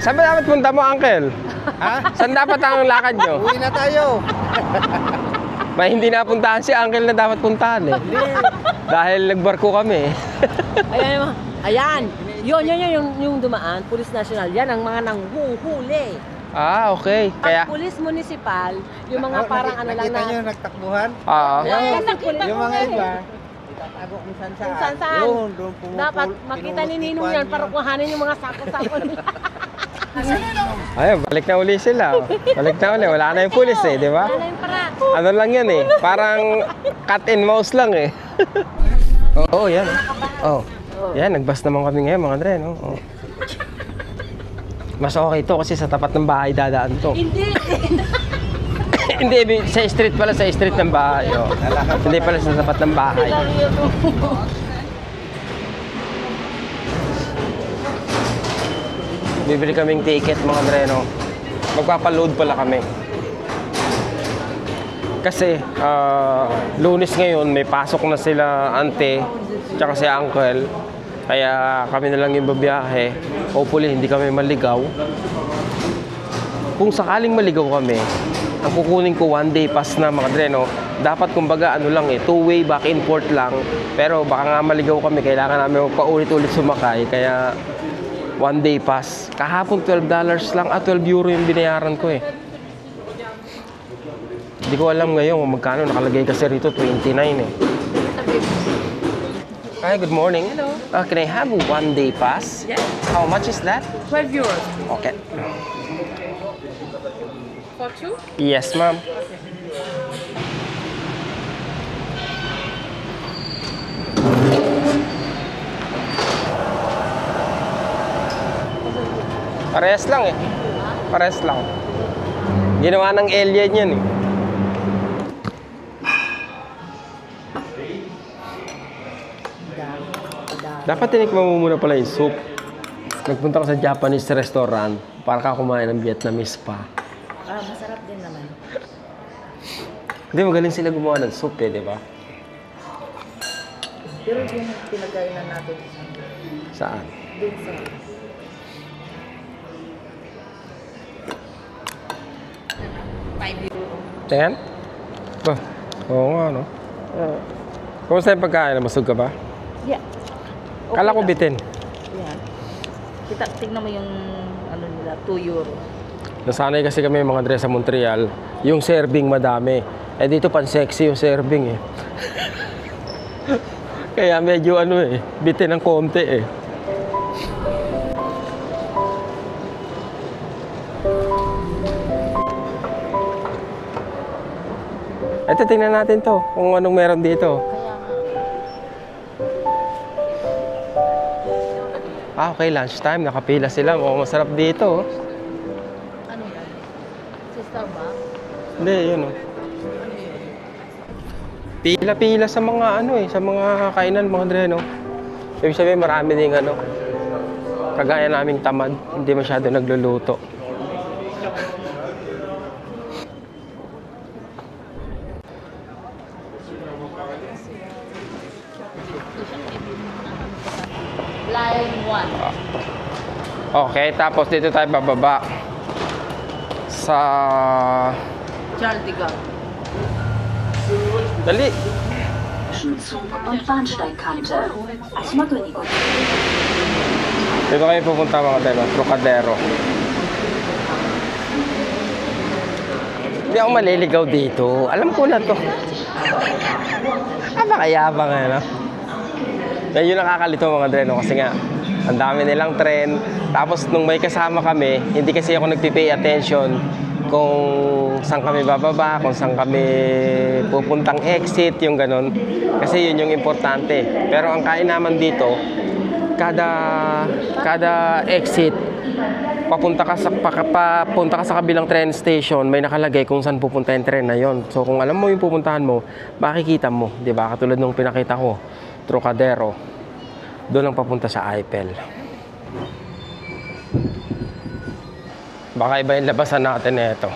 Saan ba dapat punta mo, Uncle? Ha? Saan dapat ang lakad nyo? Uwi na tayo. May hindi napuntahan si Uncle na dapat puntahan eh. Dahil nagbarko kami. Ayan, ayan. Yung dumaan, Police National. Yan ang mga nanghuhuli. Ah, okay. Pag Police Municipal, yung mga parang ano lang Nakita nyo na... nagtakbuhan? Oo. Yan, nakita Yung ko mga eh. iba, itatago kung saan saan. Kung saan-saan. Doon pumupul. Dapat makita ni Ninong yan para kuhanin yung mga sako-sako nila. Ayun, balik na uli sila. Balik na uli. Wala na yung pulis eh, di ba? Wala yung para. Ano lang yan eh. Parang cat and mouse lang eh. Oo, yan. Oh. Yan, nagbas naman kami ngayon mga Andre, no? Oh. Mas okay to kasi sa tapat ng bahay dadaan to. Hindi. Hindi, sa street pala, sa street ng bahay. Oh. Hindi pala sa tapat ng bahay. Bibili kaming ticket mga Andre, no? Magpapaload pala kami. Kasi, Lunes ngayon, may pasok na sila ante, tsaka si uncle. Kaya kami na lang yung babiyahe. Hopefully, hindi kami maligaw. Kung sakaling maligaw kami, ang kukunin ko one day pass na mga Andre, no? Dapat kumbaga ano lang eh, two-way back and forth lang. Pero baka nga maligaw kami, kailangan namin paulit-ulit sumakay. Kaya one day pass. Kahapon $12 lang, 12 euro yung binayaran ko eh. Hindi ko alam ngayon kung magkano, nakalagay kasi rito 29 eh. Hi, good morning. Hello. Can I have a one day pass? Yes. How much is that? 12 euros. Okay. For two? Yes, ma'am. Parehas lang eh. Parehas lang. Ginawa ng alien yan eh. Dapat tinikman mo muna pala yung soup. Nagpunta ka sa Japanese restaurant para ka kumain ng Vietnamese pa. Ah, masarap din naman. Hindi, magaling sila gumawa ng soup eh, di ba? Pero yung pinagkainan natin Saan? dun sa... Ayan? Ba? Oo nga, no? Kumusta yung pagkain? Masog ka ba? Yeah. Kala ko bitin. Yan. Tignan mo yung ano nila, 2 euro. Nasanay kasi kami mga Andre sa Montreal, yung serving madami. Eh dito pan-sexy yung serving eh. Kaya medyo ano eh, bitin ng konti eh. Ito, tingnan natin to, kung anong meron dito. Ah, okay, lunchtime. Nakapila sila. Mukhang masarap dito. Ano yan? Si Starbucks? Hindi, yun o. Pila-pila sa mga ano eh, sa mga kainan mga Andre, no? Ibig sabihin, marami ding ano, kagaya naming tamad, hindi masyado nagluluto. Line 1. Okay, tapos dito tayo bababa sa... Charles de Gaulle. Dali! Zug und Bahnsteigkante. Asmagunigot. Dito kayo pupunta mga Andre, Trocadero. Hindi ako maliligaw dito. Alam ko na to. Napakayabang eh, no? Medyo nakakalito mga Andre, no? Kasi nga, ang dami nilang tren. Tapos nung may kasama kami, hindi kasi ako nagpipay attention kung saan kami bababa, kung saan kami pupuntang exit, yung ganun. Kasi yun yung importante. Pero ang kain naman dito, kada exit, papunta ka sa kabilang train station, may nakalagay kung saan pupunta yung tren na yon. So kung alam mo yung pupuntahan mo, makikita mo, 'di ba? Katulad nung pinakita ko, Trocadero. Doon ang papunta sa Eiffel. Baka iba yung labasan natin ito.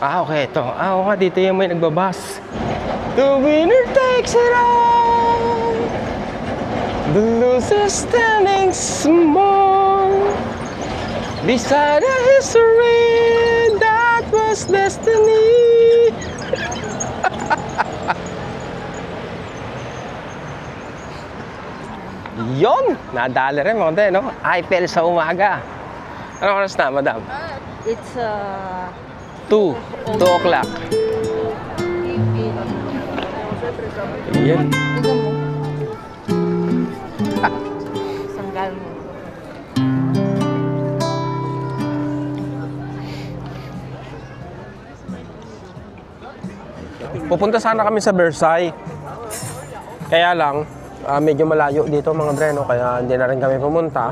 Ah, okay, ito. Ah, okay, dito yung may nagbabas. The winner takes it all. The loser standing small. Beside a history that was destiny. Yon! Nadali rin mga tayo, no? Eiffel sa umaga. Anong oras na, madam? It's 2 o'clock. Yan. tignan mo. Sanggal mo. Pupunta sana kami sa Versailles. Kaya lang, medyo malayo dito mga dreno, kaya hindi na rin kami pumunta.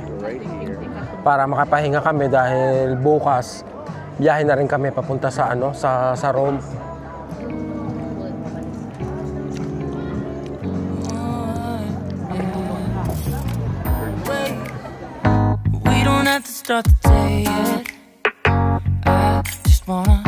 Para makapahinga kami dahil bukas biyahe na rin kami papunta sa sa Rome. We don't have to start the day yet. I just wanna